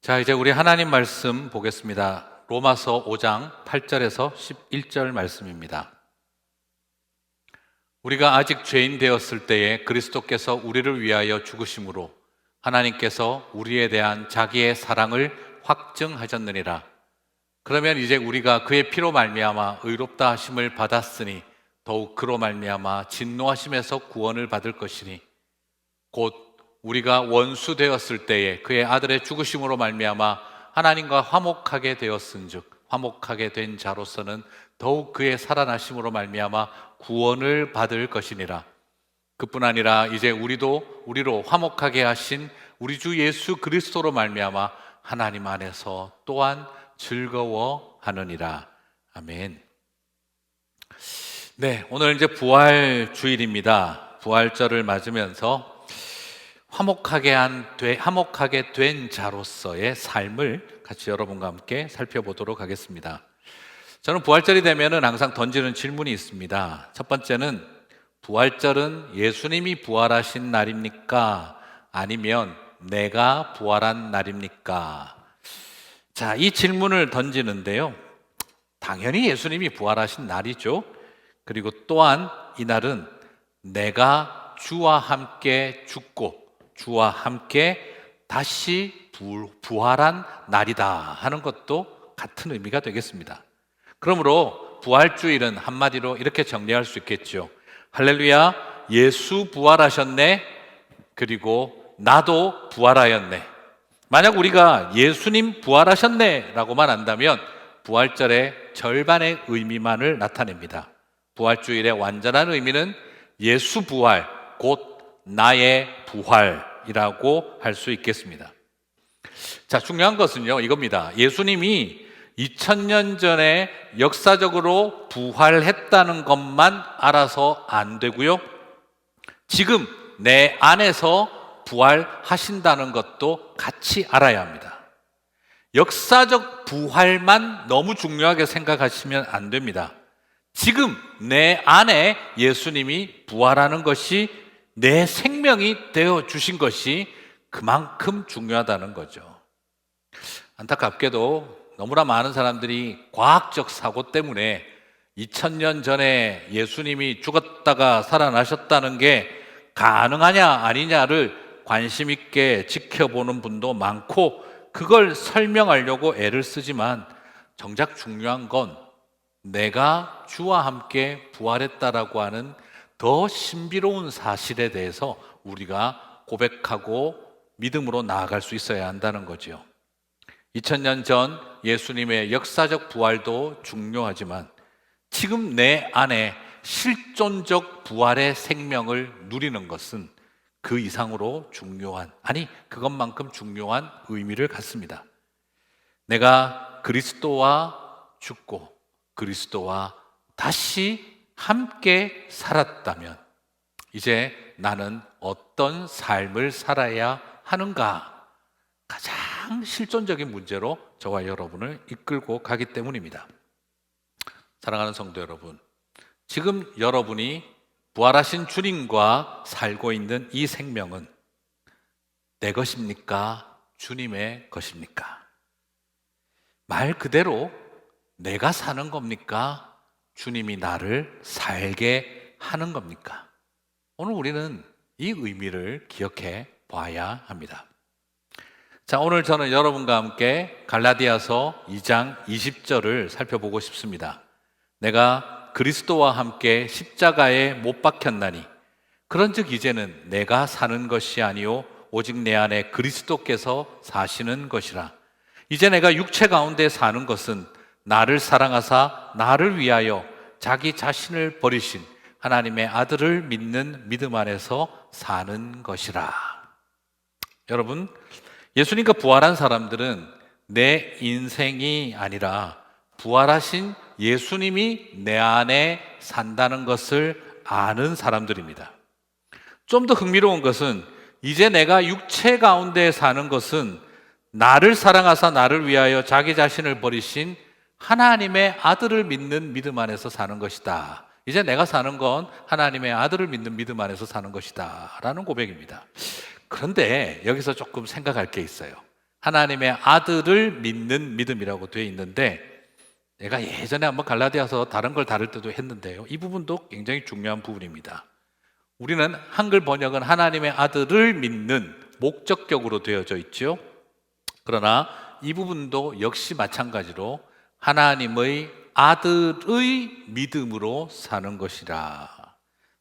자, 이제 우리 하나님 말씀 보겠습니다. 로마서 5장 8절에서 11절 말씀입니다. 우리가 아직 죄인 되었을 때에 그리스도께서 우리를 위하여 죽으심으로 하나님께서 우리에 대한 자기의 사랑을 확증하셨느니라. 그러면 이제 우리가 그의 피로 말미암아 의롭다 하심을 받았으니 더욱 그로 말미암아 진노하심에서 구원을 받을 것이니 곧 우리가 원수 되었을 때에 그의 아들의 죽으심으로 말미암아 하나님과 화목하게 되었은즉 화목하게 된 자로서는 더욱 그의 살아나심으로 말미암아 구원을 받을 것이니라. 그뿐 아니라 이제 우리로 화목하게 하신 우리 주 예수 그리스도로 말미암아 하나님 안에서 또한 즐거워하느니라. 아멘. 네, 오늘 이제 부활 주일입니다. 부활절을 맞으면서 화목하게 된 자로서의 삶을 같이 여러분과 함께 살펴보도록 하겠습니다. 저는 부활절이 되면은 항상 던지는 질문이 있습니다. 첫 번째는 부활절은 예수님이 부활하신 날입니까? 아니면 내가 부활한 날입니까? 자, 이 질문을 던지는데요. 당연히 예수님이 부활하신 날이죠. 그리고 또한 이 날은 내가 주와 함께 죽고 주와 함께 다시 부활한 날이다 하는 것도 같은 의미가 되겠습니다. 그러므로 부활주일은 한마디로 이렇게 정리할 수 있겠죠. 할렐루야, 예수 부활하셨네. 그리고 나도 부활하였네. 만약 우리가 예수님 부활하셨네 라고만 한다면 부활절의 절반의 의미만을 나타냅니다. 부활주일의 완전한 의미는 예수 부활, 곧 나의 부활이라고 할 수 있겠습니다. 자, 중요한 것은요, 이겁니다. 예수님이 2000년 전에 역사적으로 부활했다는 것만 알아서 안 되고요. 지금 내 안에서 부활하신다는 것도 같이 알아야 합니다. 역사적 부활만 너무 중요하게 생각하시면 안 됩니다. 지금 내 안에 예수님이 부활하는 것이 내 생명이 되어 주신 것이 그만큼 중요하다는 거죠. 안타깝게도 너무나 많은 사람들이 과학적 사고 때문에 2000년 전에 예수님이 죽었다가 살아나셨다는 게 가능하냐 아니냐를 관심 있게 지켜보는 분도 많고 그걸 설명하려고 애를 쓰지만 정작 중요한 건 내가 주와 함께 부활했다라고 하는 더 신비로운 사실에 대해서 우리가 고백하고 믿음으로 나아갈 수 있어야 한다는 거죠. 2000년 전 예수님의 역사적 부활도 중요하지만 지금 내 안에 실존적 부활의 생명을 누리는 것은 그 이상으로 중요한, 아니 그것만큼 중요한 의미를 갖습니다. 내가 그리스도와 죽고 그리스도와 다시 함께 살았다면 이제 나는 어떤 삶을 살아야 하는가? 가장 실존적인 문제로 저와 여러분을 이끌고 가기 때문입니다. 사랑하는 성도 여러분, 지금 여러분이 부활하신 주님과 살고 있는 이 생명은 내 것입니까? 주님의 것입니까? 말 그대로 내가 사는 겁니까? 주님이 나를 살게 하는 겁니까? 오늘 우리는 이 의미를 기억해 봐야 합니다. 자, 오늘 저는 여러분과 함께 갈라디아서 2장 20절을 살펴보고 싶습니다. 내가 그리스도와 함께 십자가에 못 박혔나니 그런즉 이제는 내가 사는 것이 아니요 오직 내 안에 그리스도께서 사시는 것이라. 이제 내가 육체 가운데 사는 것은 나를 사랑하사 나를 위하여 자기 자신을 버리신 하나님의 아들을 믿는 믿음 안에서 사는 것이라. 여러분, 예수님과 부활한 사람들은 내 인생이 아니라 부활하신 예수님이 내 안에 산다는 것을 아는 사람들입니다. 좀 더 흥미로운 것은 이제 내가 육체 가운데 사는 것은 나를 사랑하사 나를 위하여 자기 자신을 버리신 하나님의 아들을 믿는 믿음 안에서 사는 것이다. 이제 내가 사는 건 하나님의 아들을 믿는 믿음 안에서 사는 것이다 라는 고백입니다. 그런데 여기서 조금 생각할 게 있어요. 하나님의 아들을 믿는 믿음이라고 되어 있는데, 내가 예전에 한번 갈라디아서 다른 걸 다룰 때도 했는데요, 이 부분도 굉장히 중요한 부분입니다. 우리는 한글 번역은 하나님의 아들을 믿는 목적격으로 되어져 있죠. 그러나 이 부분도 역시 마찬가지로 하나님의 아들의 믿음으로 사는 것이라.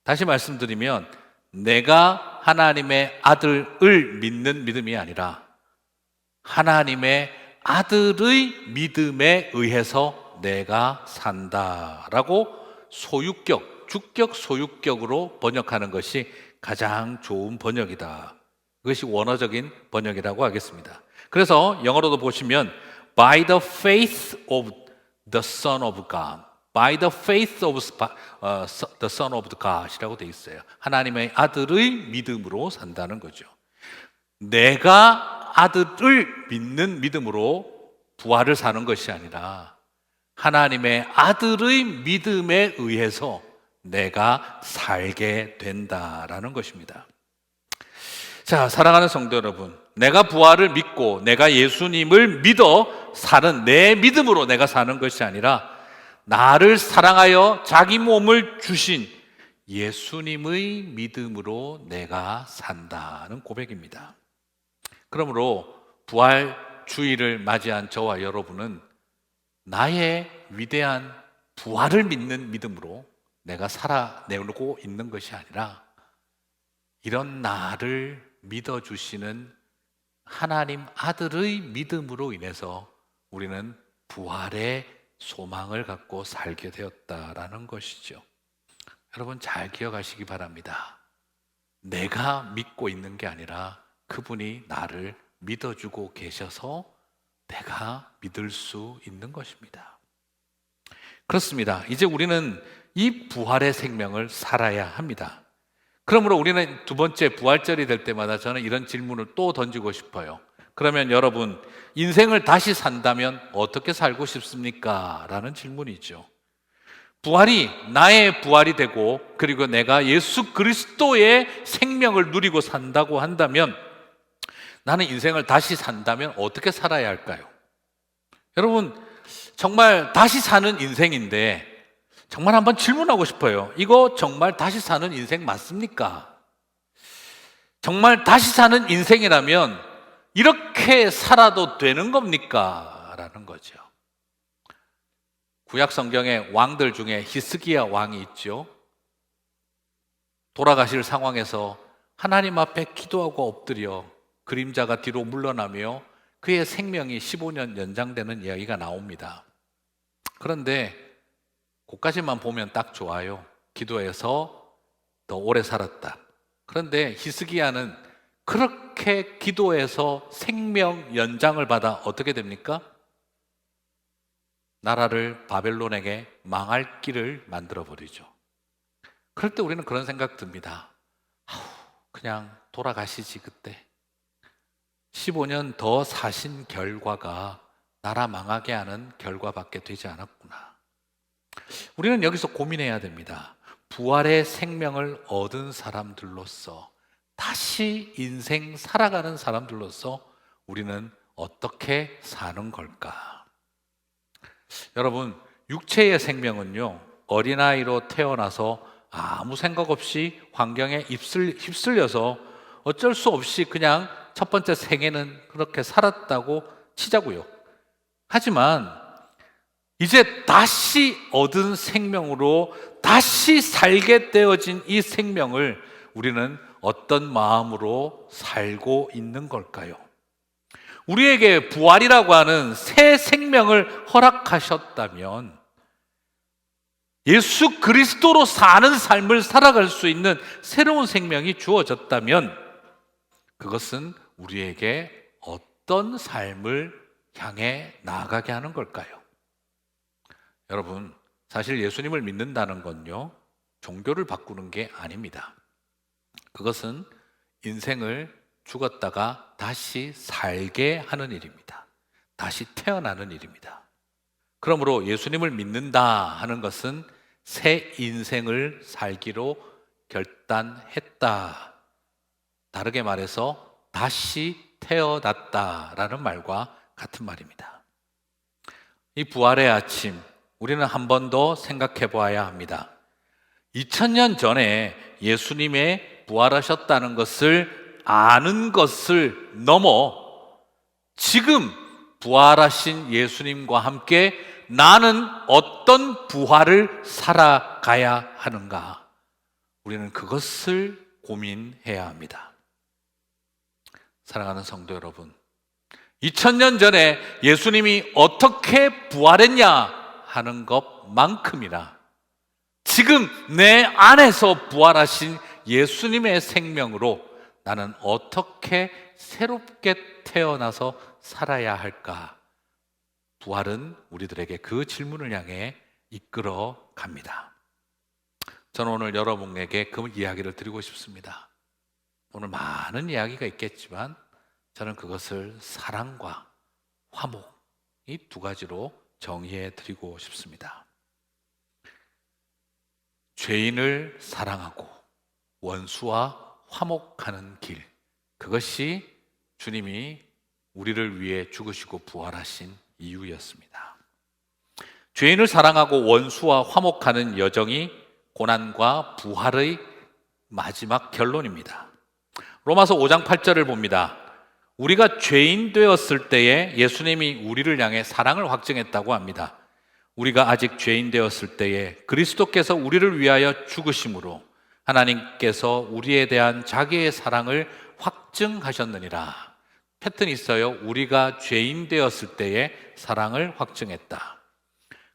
다시 말씀드리면, 내가 하나님의 아들을 믿는 믿음이 아니라 하나님의 아들의 믿음에 의해서 내가 산다라고 소유격, 주격 소유격으로 번역하는 것이 가장 좋은 번역이다. 그것이 원어적인 번역이라고 하겠습니다. 그래서 영어로도 보시면 by the faith of the Son of God, by the faith of the Son of God이라고 되어 있어요. 하나님의 아들의 믿음으로 산다는 거죠. 내가 아들을 믿는 믿음으로 부활을 사는 것이 아니라 하나님의 아들의 믿음에 의해서 내가 살게 된다라는 것입니다. 자, 사랑하는 성도 여러분, 내가 부활을 믿고 내가 예수님을 믿어 사는 내 믿음으로 내가 사는 것이 아니라 나를 사랑하여 자기 몸을 주신 예수님의 믿음으로 내가 산다는 고백입니다. 그러므로 부활 주일을 맞이한 저와 여러분은 나의 위대한 부활을 믿는 믿음으로 내가 살아내고 있는 것이 아니라 이런 나를 믿어주시는 하나님 아들의 믿음으로 인해서 우리는 부활의 소망을 갖고 살게 되었다라는 것이죠. 여러분 잘 기억하시기 바랍니다. 내가 믿고 있는 게 아니라 그분이 나를 믿어주고 계셔서 내가 믿을 수 있는 것입니다. 그렇습니다. 이제 우리는 이 부활의 생명을 살아야 합니다. 그러므로 우리는 두 번째 부활절이 될 때마다 저는 이런 질문을 또 던지고 싶어요. 그러면 여러분, 인생을 다시 산다면 어떻게 살고 싶습니까? 라는 질문이죠. 부활이 나의 부활이 되고 그리고 내가 예수 그리스도의 생명을 누리고 산다고 한다면 나는 인생을 다시 산다면 어떻게 살아야 할까요? 여러분, 정말 다시 사는 인생인데 정말 한번 질문하고 싶어요. 이거 정말 다시 사는 인생 맞습니까? 정말 다시 사는 인생이라면 이렇게 살아도 되는 겁니까? 라는 거죠. 구약 성경의 왕들 중에 히스기야 왕이 있죠. 돌아가실 상황에서 하나님 앞에 기도하고 엎드려 그림자가 뒤로 물러나며 그의 생명이 15년 연장되는 이야기가 나옵니다. 그런데 그까지만 보면 딱 좋아요. 기도해서 더 오래 살았다. 그런데 히스기야는 그렇게 기도해서 생명 연장을 받아 어떻게 됩니까? 나라를 바벨론에게 망할 길을 만들어 버리죠. 그럴 때 우리는 그런 생각 듭니다. 그냥 돌아가시지 그때. 15년 더 사신 결과가 나라 망하게 하는 결과밖에 되지 않았구나. 우리는 여기서 고민해야 됩니다. 부활의 생명을 얻은 사람들로서, 다시 인생 살아가는 사람들로서 우리는 어떻게 사는 걸까? 여러분, 육체의 생명은요, 어린아이로 태어나서 아무 생각 없이 환경에 휩쓸려서 어쩔 수 없이 그냥 첫 번째 생애는 그렇게 살았다고 치자고요. 하지만 이제 다시 얻은 생명으로 다시 살게 되어진 이 생명을 우리는 어떤 마음으로 살고 있는 걸까요? 우리에게 부활이라고 하는 새 생명을 허락하셨다면, 예수 그리스도로 사는 삶을 살아갈 수 있는 새로운 생명이 주어졌다면 그것은 우리에게 어떤 삶을 향해 나아가게 하는 걸까요? 여러분, 사실 예수님을 믿는다는 건요, 종교를 바꾸는 게 아닙니다. 그것은 인생을 죽었다가 다시 살게 하는 일입니다. 다시 태어나는 일입니다. 그러므로 예수님을 믿는다 하는 것은 새 인생을 살기로 결단했다. 다르게 말해서 다시 태어났다라는 말과 같은 말입니다. 이 부활의 아침, 우리는 한 번 더 생각해 보아야 합니다. 2000년 전에 예수님의 부활하셨다는 것을 아는 것을 넘어 지금 부활하신 예수님과 함께 나는 어떤 부활을 살아가야 하는가? 우리는 그것을 고민해야 합니다. 사랑하는 성도 여러분, 2000년 전에 예수님이 어떻게 부활했냐 하는 것만큼이나 지금 내 안에서 부활하신 예수님의 생명으로 나는 어떻게 새롭게 태어나서 살아야 할까? 부활은 우리들에게 그 질문을 향해 이끌어 갑니다. 저는 오늘 여러분에게 그 이야기를 드리고 싶습니다. 오늘 많은 이야기가 있겠지만 저는 그것을 사랑과 화목, 이 두 가지로 정의해 드리고 싶습니다. 죄인을 사랑하고 원수와 화목하는 길, 그것이 주님이 우리를 위해 죽으시고 부활하신 이유였습니다. 죄인을 사랑하고 원수와 화목하는 여정이 고난과 부활의 마지막 결론입니다. 로마서 5장 8절을 봅니다. 우리가 죄인 되었을 때에 예수님이 우리를 향해 사랑을 확증했다고 합니다. 우리가 아직 죄인 되었을 때에 그리스도께서 우리를 위하여 죽으심으로 하나님께서 우리에 대한 자기의 사랑을 확증하셨느니라. 패턴이 있어요. 우리가 죄인 되었을 때에 사랑을 확증했다.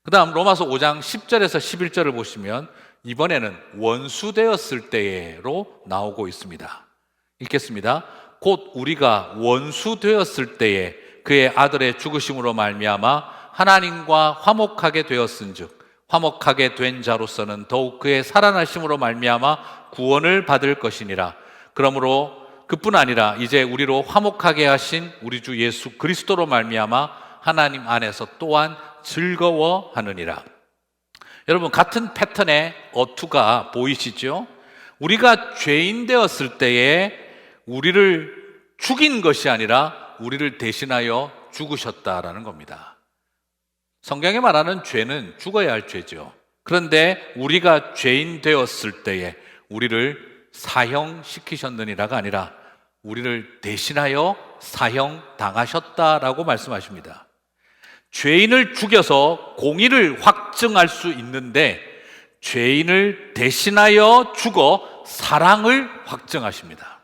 그 다음 로마서 5장 10절에서 11절을 보시면 이번에는 원수 되었을 때로 나오고 있습니다. 읽겠습니다. 곧 우리가 원수 되었을 때에 그의 아들의 죽으심으로 말미암아 하나님과 화목하게 되었은즉 화목하게 된 자로서는 더욱 그의 살아나심으로 말미암아 구원을 받을 것이니라. 그러므로 그뿐 아니라 이제 우리로 화목하게 하신 우리 주 예수 그리스도로 말미암아 하나님 안에서 또한 즐거워하느니라. 여러분, 같은 패턴의 어투가 보이시죠? 우리가 죄인 되었을 때에 우리를 죽인 것이 아니라 우리를 대신하여 죽으셨다라는 겁니다. 성경에 말하는 죄는 죽어야 할 죄죠. 그런데 우리가 죄인 되었을 때에 우리를 사형시키셨느니라가 아니라 우리를 대신하여 사형당하셨다라고 말씀하십니다. 죄인을 죽여서 공의를 확증할 수 있는데 죄인을 대신하여 죽어 사랑을 확증하십니다.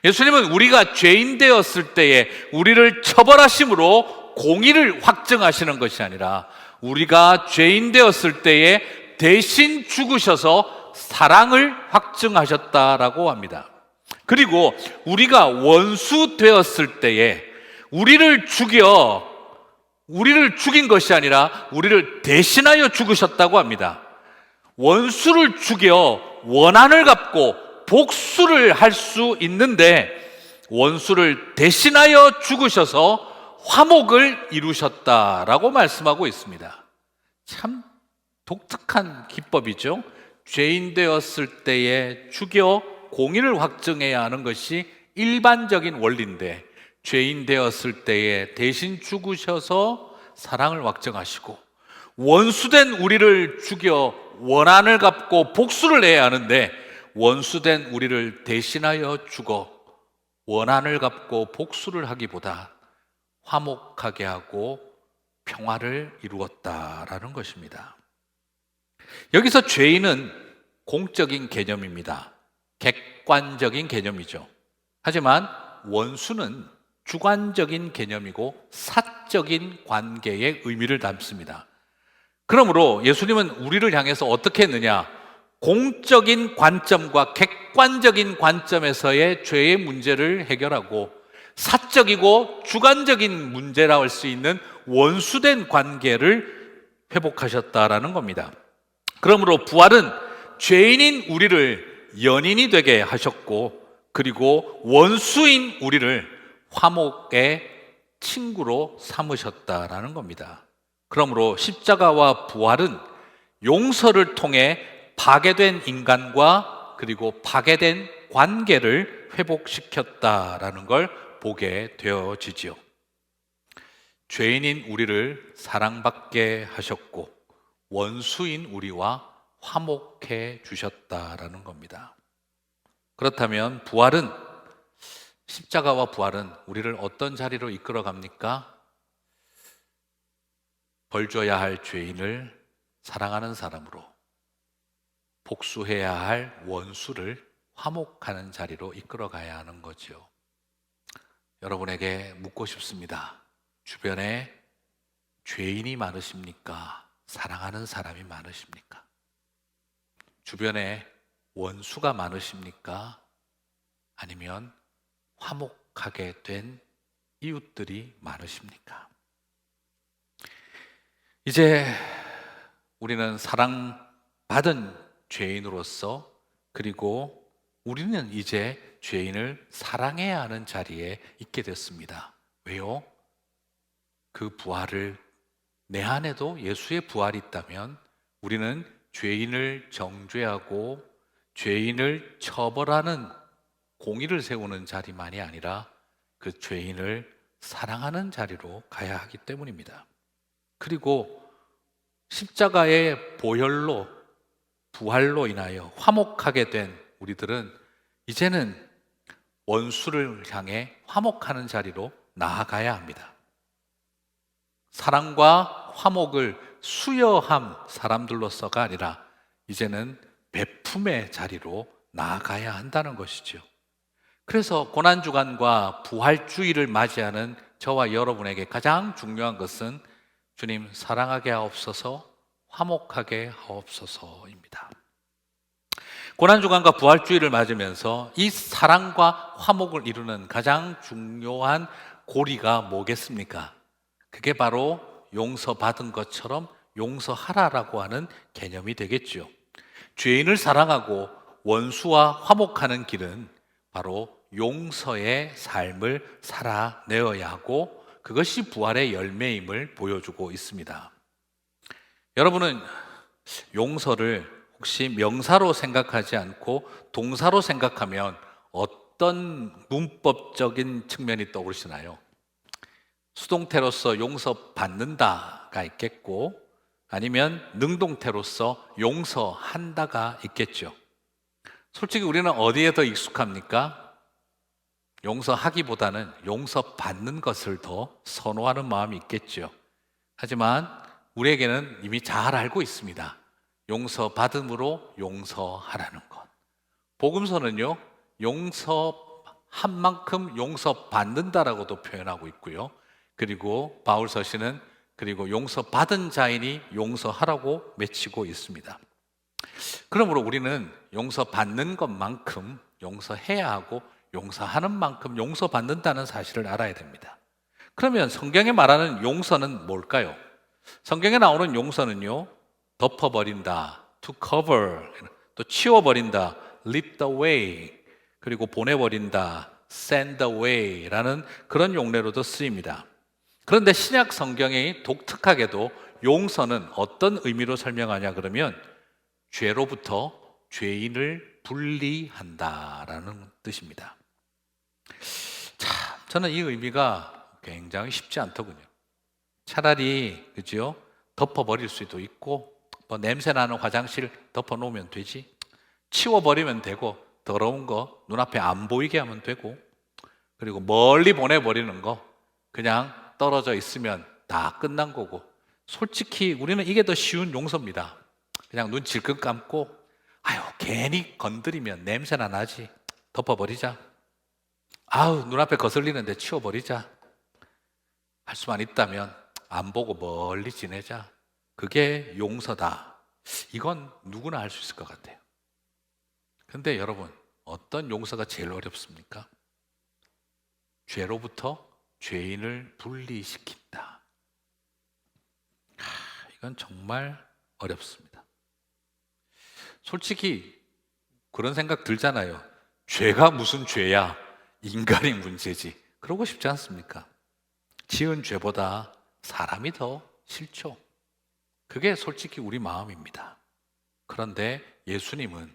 예수님은 우리가 죄인 되었을 때에 우리를 처벌하심으로 공의를 확증하시는 것이 아니라 우리가 죄인 되었을 때에 대신 죽으셔서 사랑을 확증하셨다라고 합니다. 그리고 우리가 원수 되었을 때에 우리를 죽인 것이 아니라 우리를 대신하여 죽으셨다고 합니다. 원수를 죽여 원한을 갚고 복수를 할 수 있는데 원수를 대신하여 죽으셔서 화목을 이루셨다라고 말씀하고 있습니다. 참 독특한 기법이죠. 죄인 되었을 때에 죽여 공의를 확증해야 하는 것이 일반적인 원리인데 죄인 되었을 때에 대신 죽으셔서 사랑을 확증하시고 원수된 우리를 죽여 원한을 갚고 복수를 해야 하는데 원수된 우리를 대신하여 죽어 원한을 갚고 복수를 하기보다 화목하게 하고 평화를 이루었다라는 것입니다. 여기서 죄인은 공적인 개념입니다. 객관적인 개념이죠. 하지만 원수는 주관적인 개념이고 사적인 관계의 의미를 담습니다. 그러므로 예수님은 우리를 향해서 어떻게 했느냐? 공적인 관점과 객관적인 관점에서의 죄의 문제를 해결하고 사적이고 주관적인 문제라 할 수 있는 원수된 관계를 회복하셨다라는 겁니다. 그러므로 부활은 죄인인 우리를 연인이 되게 하셨고 그리고 원수인 우리를 화목의 친구로 삼으셨다라는 겁니다. 그러므로 십자가와 부활은 용서를 통해 파괴된 인간과 그리고 파괴된 관계를 회복시켰다라는 걸 보게 되어지지요. 죄인인 우리를 사랑받게 하셨고 원수인 우리와 화목해 주셨다라는 겁니다. 그렇다면 십자가와 부활은 우리를 어떤 자리로 이끌어 갑니까? 벌 줘야 할 죄인을 사랑하는 사람으로, 복수해야 할 원수를 화목하는 자리로 이끌어 가야 하는 거죠. 여러분에게 묻고 싶습니다. 주변에 죄인이 많으십니까? 사랑하는 사람이 많으십니까? 주변에 원수가 많으십니까? 아니면 화목하게 된 이웃들이 많으십니까? 이제 우리는 사랑받은 죄인으로서, 그리고 우리는 이제 죄인을 사랑해야 하는 자리에 있게 됐습니다. 왜요? 그 부활을, 내 안에도 예수의 부활이 있다면 우리는 죄인을 정죄하고 죄인을 처벌하는, 공의를 세우는 자리만이 아니라 그 죄인을 사랑하는 자리로 가야 하기 때문입니다. 그리고 십자가의 보혈로, 부활로 인하여 화목하게 된 우리들은 이제는 원수를 향해 화목하는 자리로 나아가야 합니다. 사랑과 화목을 수여한 사람들로서가 아니라 이제는 베품의 자리로 나아가야 한다는 것이죠. 그래서 고난주간과 부활주의를 맞이하는 저와 여러분에게 가장 중요한 것은 주님 사랑하게 하옵소서, 화목하게 하옵소서입니다. 고난주간과 부활주의를 맞으면서 이 사랑과 화목을 이루는 가장 중요한 고리가 뭐겠습니까? 그게 바로 용서받은 것처럼 용서하라라고 하는 개념이 되겠죠. 죄인을 사랑하고 원수와 화목하는 길은 바로 용서의 삶을 살아내어야 하고, 그것이 부활의 열매임을 보여주고 있습니다. 여러분은 용서를 혹시 명사로 생각하지 않고 동사로 생각하면 어떤 문법적인 측면이 떠오르시나요? 수동태로서 용서받는다가 있겠고, 아니면 능동태로서 용서한다가 있겠죠. 솔직히 우리는 어디에 더 익숙합니까? 용서하기보다는 용서받는 것을 더 선호하는 마음이 있겠죠. 하지만 우리에게는 이미 잘 알고 있습니다. 용서받음으로 용서하라는 것. 복음서는요, 용서한 만큼 용서받는다라고도 표현하고 있고요. 그리고 바울 서신은 그리고 용서받은 자이니 용서하라고 외치고 있습니다. 그러므로 우리는 용서받는 것만큼 용서해야 하고 용서하는 만큼 용서받는다는 사실을 알아야 됩니다. 그러면 성경에 말하는 용서는 뭘까요? 성경에 나오는 용서는요, 덮어버린다, to cover, 또 치워버린다, lift away, 그리고 보내버린다, send away라는 그런 용례로도 쓰입니다. 그런데 신약 성경이 독특하게도 용서는 어떤 의미로 설명하냐 그러면 죄로부터 죄인을 분리한다라는 뜻입니다. 참, 저는 이 의미가 굉장히 쉽지 않더군요. 차라리, 그죠? 덮어버릴 수도 있고, 뭐 냄새나는 화장실 덮어놓으면 되지, 치워버리면 되고, 더러운 거 눈앞에 안 보이게 하면 되고, 그리고 멀리 보내버리는 거 그냥 떨어져 있으면 다 끝난 거고, 솔직히 우리는 이게 더 쉬운 용서입니다. 그냥 눈 질끈 감고, 아유, 괜히 건드리면 냄새나 나지, 덮어버리자. 아우, 눈앞에 거슬리는데 치워버리자. 할 수만 있다면 안 보고 멀리 지내자. 그게 용서다. 이건 누구나 할 수 있을 것 같아요. 근데 여러분, 어떤 용서가 제일 어렵습니까? 죄로부터 죄인을 분리시킨다. 이건 정말 어렵습니다. 솔직히 그런 생각 들잖아요. 죄가 무슨 죄야? 인간이 문제지. 그러고 싶지 않습니까? 지은 죄보다 사람이 더 싫죠. 그게 솔직히 우리 마음입니다. 그런데 예수님은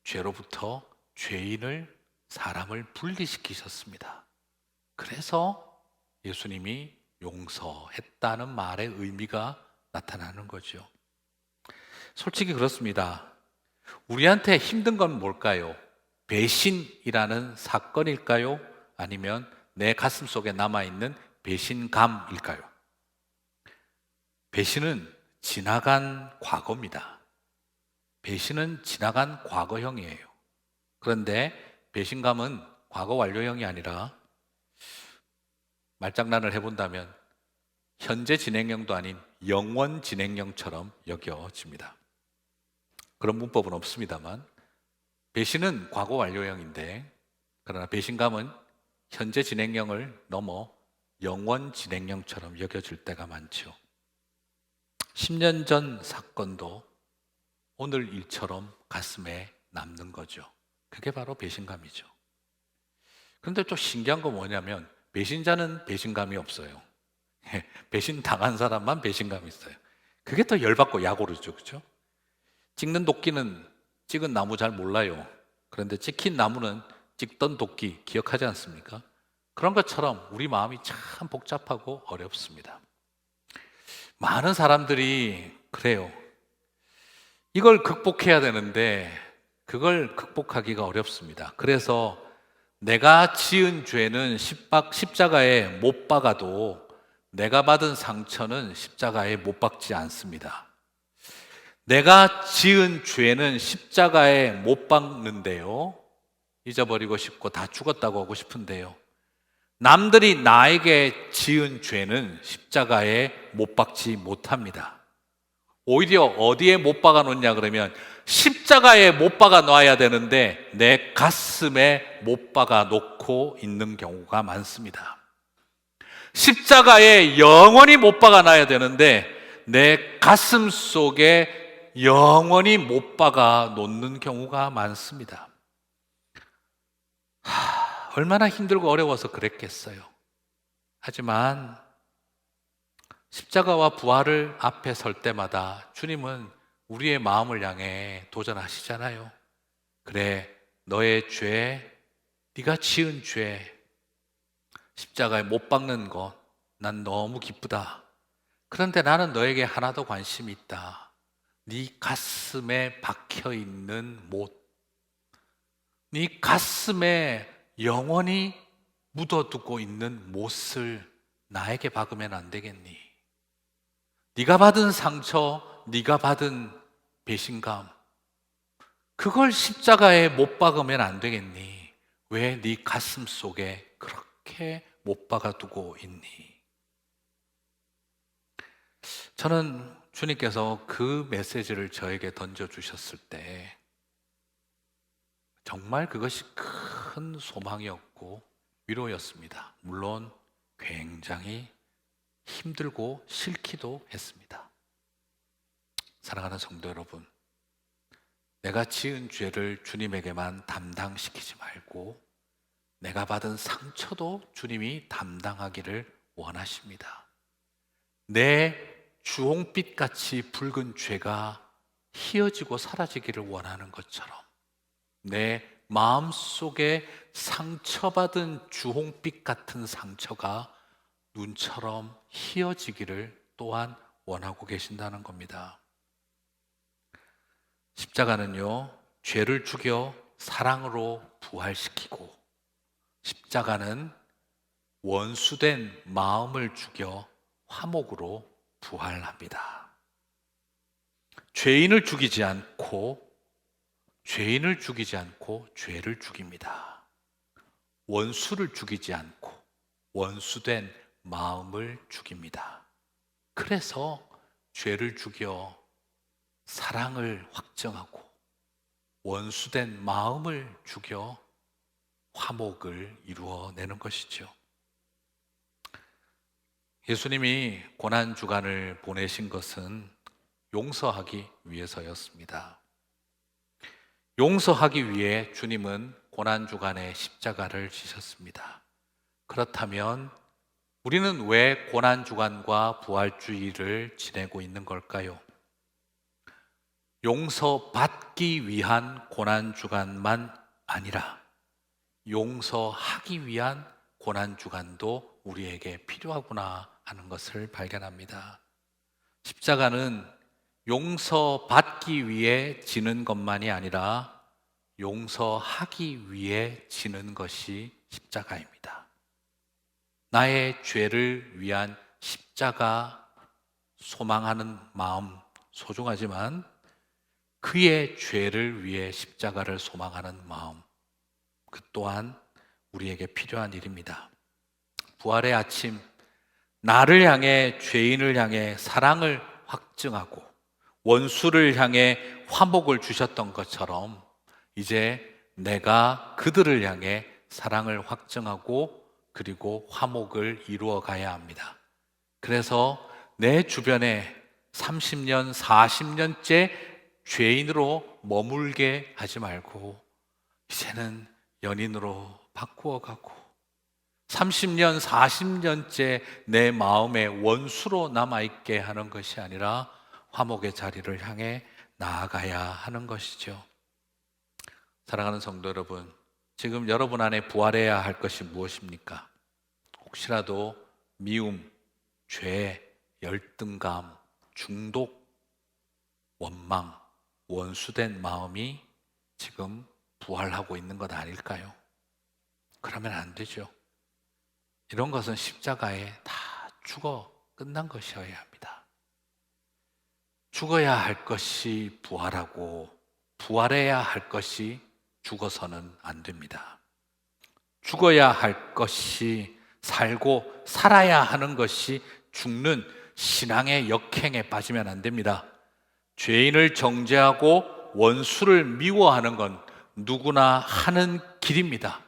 죄로부터 죄인을, 사람을 분리시키셨습니다. 그래서 예수님이 용서했다는 말의 의미가 나타나는 거죠. 솔직히 그렇습니다. 우리한테 힘든 건 뭘까요? 배신이라는 사건일까요? 아니면 내 가슴 속에 남아있는 배신감일까요? 배신은 지나간 과거입니다. 배신은 지나간 과거형이에요. 그런데 배신감은 과거 완료형이 아니라, 말장난을 해본다면 현재 진행형도 아닌 영원 진행형처럼 여겨집니다. 그런 문법은 없습니다만, 배신은 과거 완료형인데, 그러나 배신감은 현재 진행형을 넘어 영원 진행형처럼 여겨질 때가 많죠. 10년 전 사건도 오늘 일처럼 가슴에 남는 거죠. 그게 바로 배신감이죠. 그런데 또 신기한 건 뭐냐면, 배신자는 배신감이 없어요. 배신 당한 사람만 배신감이 있어요. 그게 더 열받고 약오르죠, 그렇죠? 찍는 도끼는 찍은 나무 잘 몰라요. 그런데 찍힌 나무는 찍던 도끼 기억하지 않습니까? 그런 것처럼 우리 마음이 참 복잡하고 어렵습니다. 많은 사람들이 그래요. 이걸 극복해야 되는데 그걸 극복하기가 어렵습니다. 그래서 내가 지은 죄는 십자가에 못 박아도 내가 받은 상처는 십자가에 못 박지 않습니다. 내가 지은 죄는 십자가에 못 박는데요. 잊어버리고 싶고 다 죽었다고 하고 싶은데요. 남들이 나에게 지은 죄는 십자가에 못 박지 못합니다. 오히려 어디에 못 박아 놓냐 그러면 십자가에 못 박아 놔야 되는데 내 가슴에 못 박아 놓고 있는 경우가 많습니다. 십자가에 영원히 못 박아 놔야 되는데 내 가슴 속에 영원히 못 박아 놓는 경우가 많습니다. 얼마나 힘들고 어려워서 그랬겠어요. 하지만 십자가와 부활을 앞에 설 때마다 주님은 우리의 마음을 향해 도전하시잖아요. 그래, 너의 죄, 네가 지은 죄, 십자가에 못 박는 것, 난 너무 기쁘다. 그런데 나는 너에게 하나 더 관심이 있다. 네 가슴에 박혀있는 못, 네 가슴에 영원히 묻어두고 있는 못을 나에게 박으면 안 되겠니? 네가 받은 상처, 네가 받은 배신감, 그걸 십자가에 못 박으면 안 되겠니? 왜 네 가슴 속에 그렇게 못 박아두고 있니? 저는 주님께서 그 메시지를 저에게 던져주셨을 때 정말 그것이 큰 소망이었고 위로였습니다. 물론 굉장히 힘들고 싫기도 했습니다. 사랑하는 성도 여러분, 내가 지은 죄를 주님에게만 담당시키지 말고 내가 받은 상처도 주님이 담당하기를 원하십니다. 내 주홍빛같이 붉은 죄가 희어지고 사라지기를 원하는 것처럼 내 마음속에 상처받은 주홍빛 같은 상처가 눈처럼 희어지기를 또한 원하고 계신다는 겁니다. 십자가는요, 죄를 죽여 사랑으로 부활시키고, 십자가는 원수된 마음을 죽여 화목으로 부활합니다. 죄인을 죽이지 않고 죄를 죽입니다. 원수를 죽이지 않고 원수된 마음을 죽입니다. 그래서 죄를 죽여 사랑을 확정하고 원수된 마음을 죽여 화목을 이루어내는 것이죠. 예수님이 고난주간을 보내신 것은 용서하기 위해서였습니다. 용서하기 위해 주님은 고난주간에 십자가를 지셨습니다. 그렇다면 우리는 왜 고난주간과 부활주의를 지내고 있는 걸까요? 용서받기 위한 고난주간만 아니라 용서하기 위한 고난주간도 우리에게 필요하구나 하는 것을 발견합니다. 십자가는 용서받기 위해 지는 것만이 아니라 용서하기 위해 지는 것이 십자가입니다. 나의 죄를 위한 십자가 소망하는 마음 소중하지만 그의 죄를 위해 십자가를 소망하는 마음, 그 또한 우리에게 필요한 일입니다. 부활의 아침, 나를 향해, 죄인을 향해 사랑을 확증하고 원수를 향해 화목을 주셨던 것처럼 이제 내가 그들을 향해 사랑을 확증하고 그리고 화목을 이루어 가야 합니다. 그래서 내 주변에 30년, 40년째 죄인으로 머물게 하지 말고 이제는 연인으로 바꾸어가고 30년, 40년째 내 마음에 원수로 남아있게 하는 것이 아니라 화목의 자리를 향해 나아가야 하는 것이죠. 사랑하는 성도 여러분, 지금 여러분 안에 부활해야 할 것이 무엇입니까? 혹시라도 미움, 죄, 열등감, 중독, 원망, 원수된 마음이 지금 부활하고 있는 것 아닐까요? 그러면 안 되죠. 이런 것은 십자가에 다 죽어 끝난 것이어야 합니다. 죽어야 할 것이 부활하고 부활해야 할 것이 죽어서는 안 됩니다. 죽어야 할 것이 살고 살아야 하는 것이 죽는 신앙의 역행에 빠지면 안 됩니다. 죄인을 정죄하고 원수를 미워하는 건 누구나 하는 길입니다.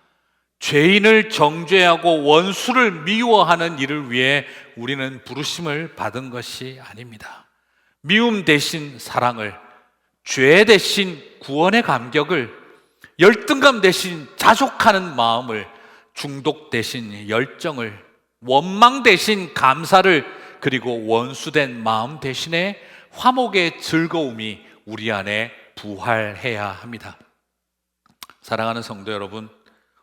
죄인을 정죄하고 원수를 미워하는 일을 위해 우리는 부르심을 받은 것이 아닙니다. 미움 대신 사랑을, 죄 대신 구원의 감격을, 열등감 대신 자족하는 마음을, 중독 대신 열정을, 원망 대신 감사를, 그리고 원수된 마음 대신에 화목의 즐거움이 우리 안에 부활해야 합니다. 사랑하는 성도 여러분,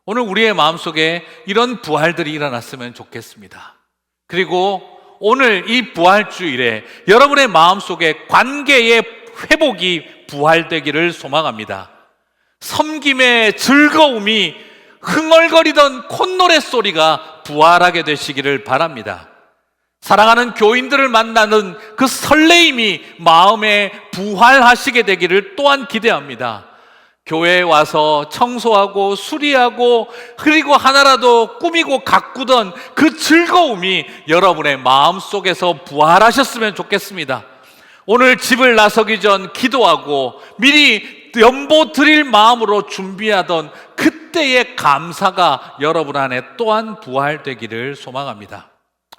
오늘 우리의 마음속에 이런 부활들이 일어났으면 좋겠습니다. 그리고 오늘 이 부활주일에 여러분의 마음속에 관계의 회복이 부활되기를 소망합니다. 섬김의 즐거움이 흥얼거리던 콧노래 소리가 부활하게 되시기를 바랍니다. 사랑하는 교인들을 만나는 그 설레임이 마음에 부활하시게 되기를 또한 기대합니다. 교회에 와서 청소하고 수리하고 그리고 하나라도 꾸미고 가꾸던 그 즐거움이 여러분의 마음속에서 부활하셨으면 좋겠습니다. 오늘 집을 나서기 전 기도하고 미리 연보 드릴 마음으로 준비하던 그때의 감사가 여러분 안에 또한 부활되기를 소망합니다.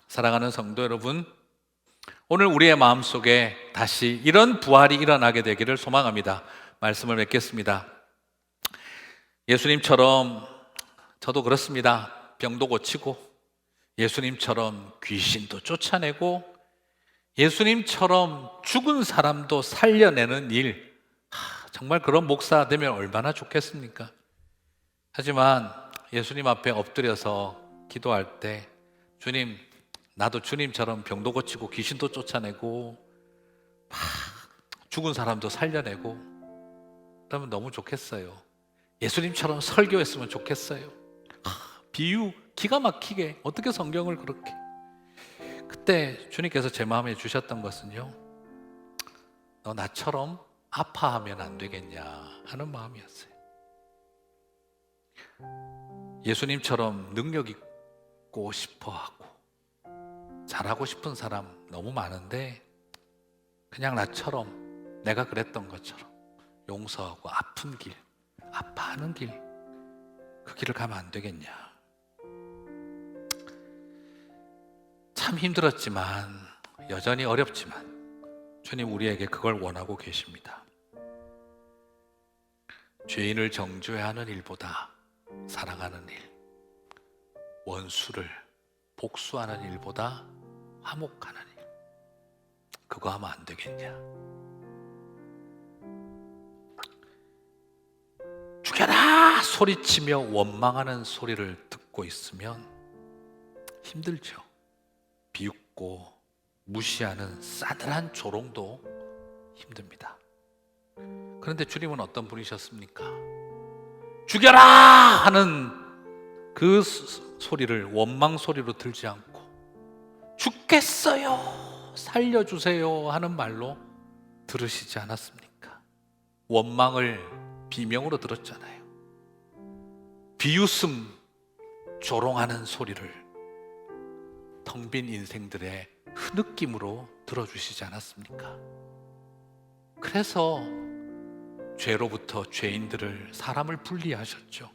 사랑하는 성도 여러분, 오늘 우리의 마음속에 다시 이런 부활이 일어나게 되기를 소망합니다. 말씀을 맺겠습니다. 예수님처럼 저도 그렇습니다. 병도 고치고 예수님처럼 귀신도 쫓아내고 예수님처럼 죽은 사람도 살려내는 일, 정말 그런 목사 되면 얼마나 좋겠습니까? 하지만 예수님 앞에 엎드려서 기도할 때 주님, 나도 주님처럼 병도 고치고 귀신도 쫓아내고 죽은 사람도 살려내고 그러면 너무 좋겠어요. 예수님처럼 설교했으면 좋겠어요. 비유 기가 막히게 어떻게 성경을 그렇게. 그때 주님께서 제 마음에 주셨던 것은요, 너 나처럼 아파하면 안 되겠냐 하는 마음이었어요. 예수님처럼 능력 있고 싶어하고 잘하고 싶은 사람 너무 많은데 그냥 나처럼, 내가 그랬던 것처럼 용서하고 아픈 길, 아파하는 길, 그 길을 가면 안 되겠냐. 참 힘들었지만, 여전히 어렵지만 주님 우리에게 그걸 원하고 계십니다. 죄인을 정죄하는 일보다 사랑하는 일, 원수를 복수하는 일보다 화목하는 일, 그거 하면 안 되겠냐. 죽여라 소리치며 원망하는 소리를 듣고 있으면 힘들죠. 비웃고 무시하는 싸늘한 조롱도 힘듭니다. 그런데 주님은 어떤 분이셨습니까? 죽여라! 하는 그 소리를 원망 소리로 들지 않고 죽겠어요! 살려주세요! 하는 말로 들으시지 않았습니까? 원망을 비명으로 들었잖아요. 비웃음, 조롱하는 소리를 텅 빈 인생들의 흐느낌으로 들어주시지 않았습니까? 그래서 죄로부터 죄인들을, 사람을 분리하셨죠.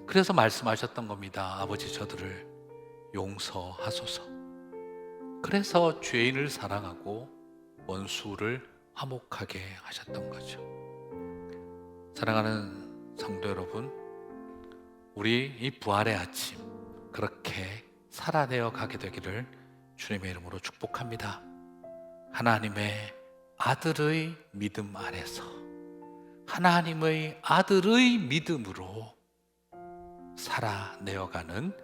그래서 말씀하셨던 겁니다. 아버지, 저들을 용서하소서. 그래서 죄인을 사랑하고 원수를 화목하게 하셨던 거죠. 사랑하는 성도 여러분, 우리 이 부활의 아침 그렇게 살아내어 가게 되기를 주님의 이름으로 축복합니다. 하나님의 아들의 믿음 안에서, 하나님의 아들의 믿음으로 살아내어가는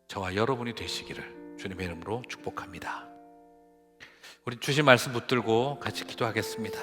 저와 여러분이 되시기를 주님의 이름으로 축복합니다. 우리 주신 말씀 붙들고 같이 기도하겠습니다.